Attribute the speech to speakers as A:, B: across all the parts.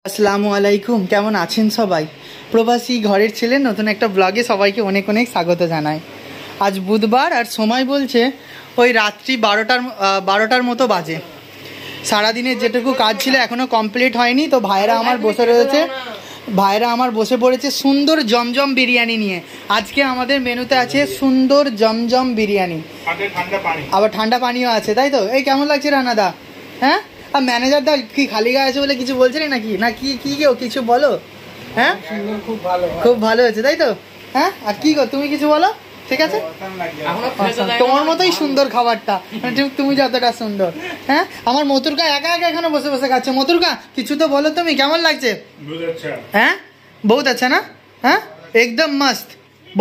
A: আসসালামু আলাইকুম, কেমন আছেন সবাই? প্রবাসী ঘরের ছেলে নতুন একটা ব্লগে সবাইকে অনেক অনেক স্বাগত জানাই। আজ বুধবার আর সময় বলছে ওই রাত্রি 12টার মতো বাজে। সারাদিনের যেটুকু কাজ ছিল এখনও কমপ্লিট হয়নি, তো ভাইরা আমার বসে পড়েছে সুন্দর জমজম বিরিয়ানি নিয়ে। আজকে আমাদের মেনুতে আছে সুন্দর জমজম বিরিয়ানি, আবার ঠান্ডা পানিও আছে, তাই তো? এই কেমন লাগছে রানাদা? হ্যাঁ, আর ম্যানেজার দা কি খালি গায়ে আছে বলে কিছু বলছে নাকি? না কি কি কেউ কিছু বলো? হ্যাঁ, খুব ভালো হয়েছে, তাই তো? হ্যাঁ, আর কি গো তুমি কিছু বলো? ঠিক আছে, তোমার মতোই সুন্দর খাবারটা, তুমি যতটা সুন্দর। হ্যাঁ, আমার মতুরকা একা একা এখানে বসে বসে খাচ্ছে। মতুরকা কিছু তো বলো তুমি, কেমন লাগছে? হ্যাঁ, বহুত আচ্ছা না? হ্যাঁ, একদম মস্ত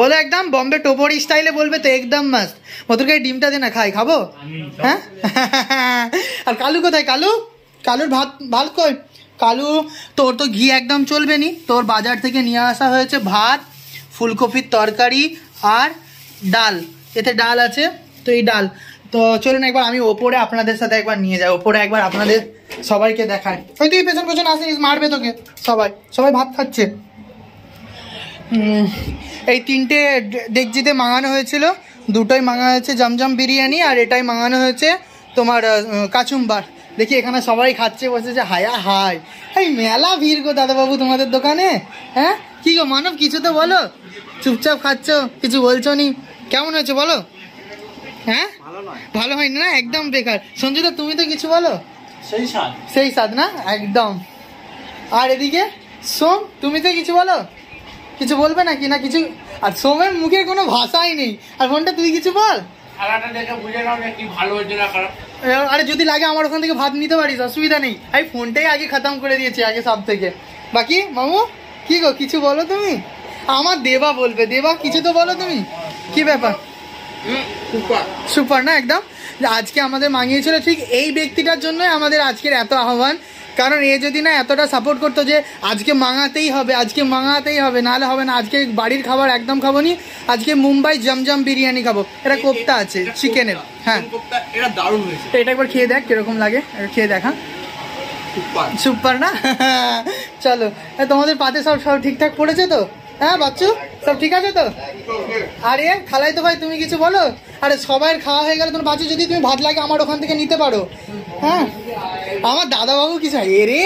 A: বলো, একদম বম্বে টোপরি স্টাইলে বলবে তো, একদম মস্ত। মতুরকা ডিমটা দে না, খাবো? হ্যাঁ। আর কালু কোথায়? কালুর ভাত কই? কালু, তোর তো ঘি একদম চলবে নি, তোর বাজার থেকে নিয়ে আসা হয়েছে ভাত, ফুলকপির তরকারি আর ডাল। এতে ডাল আছে, তো এই ডাল তো চলুন একবার আমি ওপরে আপনাদের সাথে একবার নিয়ে যাই, ওপরে একবার আপনাদের সবাইকে দেখায়। ওই তুই পেছন আসিস, মারবে তোকে। সবাই ভাত খাচ্ছে। এই 3টে ডেকচিতে মাঙানো হয়েছিল, 2টোই মাঙা হয়েছে জমজম বিরিয়ানি, আর এটাই মাঙানো হয়েছে তোমার কাচুম্বার। দেখি এখানে সবাই খাচ্ছে বসেছে, হায় এই মেলা ভিড় গো দাদাবাবু তোমাদের দোকানে। হ্যাঁ, কি গো মানব, কিছু তো বলো, চুপচাপ খাচ্ছ, কিছু বলছো নি। কেমন হয়েছে বলো? হ্যাঁ, ভালো হয়নি না, একদম বেকার। সঞ্জিতা তুমি তো কিছু বলো। সেই স্বাদ না, একদম। আর এদিকে সোম, তুমি তো কিছু বলো। কিছু বলবে নাকি? না কিছু? আর সোমের মুখে কোনো ভাষাই নেই। আর ফোনটা তুই কিছু বল। আরে যদি লাগে আমার ওখান থেকে ভাত নিতে পারিস, অসুবিধা নেই। আমি ফোনটাই আগে খতম করে দিয়েছি আগে সব থেকে। বাকি মামু কি গো, কিছু বলো তুমি। আমার দেবা বলবে, দেবা কিছু তো বলো তুমি, কি ব্যাপার? সুপার না একদম। আজকে আমাদের মাঙিয়েছিল ঠিক এই ব্যক্তিটার জন্য আমাদের আজকের এত আহ্বান, কারণ এ যদি না এতটা সাপোর্ট করতো যে আজকে মাঙাতেই হবে, নাহলে হবে না। আজকে বাড়ির খাবার একদম খাবো নি, আজকে মুম্বাই জমজম বিরিয়ানি খাবো। এটা কোপ্তা আছে চিকেনের। হ্যাঁ, এটা দারুণ হয়েছে, এটা একবার খেয়ে দেখ কিরকম লাগে, খেয়ে দেখা। সুপার না? চলো, তোমাদের পাতে সব ঠিকঠাক পড়েছে তো? হ্যাঁ বাচ্চু, সব ঠিক আছে তো? আরে খালাই তো ভাই, তুমি কিছু বলো। আরে সবাই খাওয়া হয়ে গেল, তোমার বাচ্চু যদি তুমি ভাত লাগে আমার ওখান থেকে নিতে পারো। হ্যাঁ, আমার দাদাবাবু কিছু এরে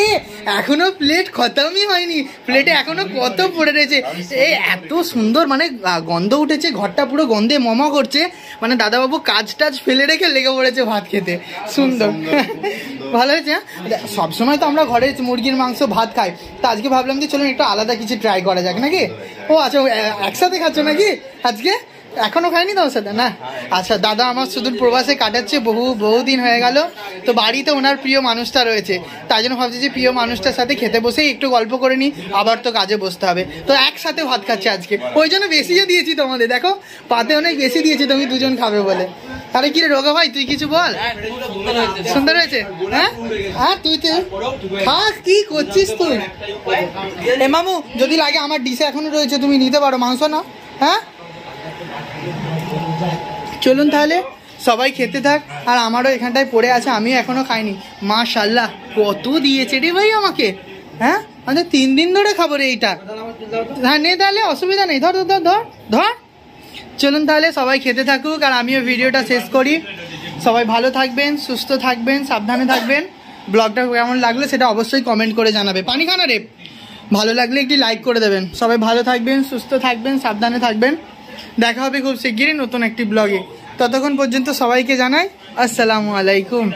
A: এখনো প্লেট খতমই হয়নি, প্লেটে এখনো কত পড়ে রয়েছে। এই এত সুন্দর মানে গন্ধ উঠেছে, ঘরটা পুরো গন্ধে মমা করছে। মানে দাদাবাবু কাজ টাজ ফেলে রেখে লেগে পড়েছে ভাত খেতে। সুন্দর, ভালো হয়েছে। সবসময় তো আমরা ঘরে মুরগির মাংস ভাত খাই, তো আজকে ভাবলাম যে চলুন একটু আলাদা কিছু ট্রাই করা যাক নাকি। ও আচ্ছা, একসাথে খাচ্ছ নাকি আজকে? এখনো খাইনি তোমার সাথে না? আচ্ছা, দাদা আমার শুধু প্রবাসে কাটাচ্ছে, বহুদিন হয়ে গেল, তো বাড়িতে ওনার প্রিয় মানুষটা রয়েছে, তাই জন্য ভাবছি যে প্রিয় মানুষটার সাথে খেতে বসেই একটু গল্প করে নিই, আবার তো কাজে বসতে হবে, তো একসাথে ভাত খাচ্ছে আজকে। ওই জন্য বেশিও দিয়েছি তোমাদের, দেখো পাতে অনেক বেশি দিয়েছি, তুমি দুজন খাবে বলে। তাহলে কি রে রোগা ভাই, তুই কিছু বল। সুন্দর হয়েছে? হ্যাঁ হ্যাঁ, তুই তো খা, কি করছিস তুই? এ মামু, যদি লাগে আমার ডিশে এখনো রয়েছে, তুমি নিতে পারো মাংস না। হ্যাঁ, চলুন তাহলে সবাই খেতে থাক। আর আমারও এখানটায় পড়ে আছে, আমিও এখনো খাইনি। মাশাল্লাহ কত দিয়েছে রে ভাই আমাকে। হ্যাঁ, আমি 3 দিন ধরে খাবো রে এইটা। হ্যাঁ নে, তাহলে অসুবিধা নেই, ধর। চলুন তাহলে সবাই খেতে থাকুক, আর আমিও ভিডিওটা শেষ করি। সবাই ভালো থাকবেন, সুস্থ থাকবেন, সাবধানে থাকবেন। ব্লগটা কেমন লাগলো সেটা অবশ্যই কমেন্ট করে জানাবে। পানি খানা রে, ভালো লাগলে একটি লাইক করে দেবেন। সবাই ভালো থাকবেন, সুস্থ থাকবেন, সাবধানে থাকবেন। দেখা হবে খুব শিগগিরই নতুন একটি ব্লগে। ততক্ষণ পর্যন্ত সবাইকে জানাই আসসালামু আলাইকুম।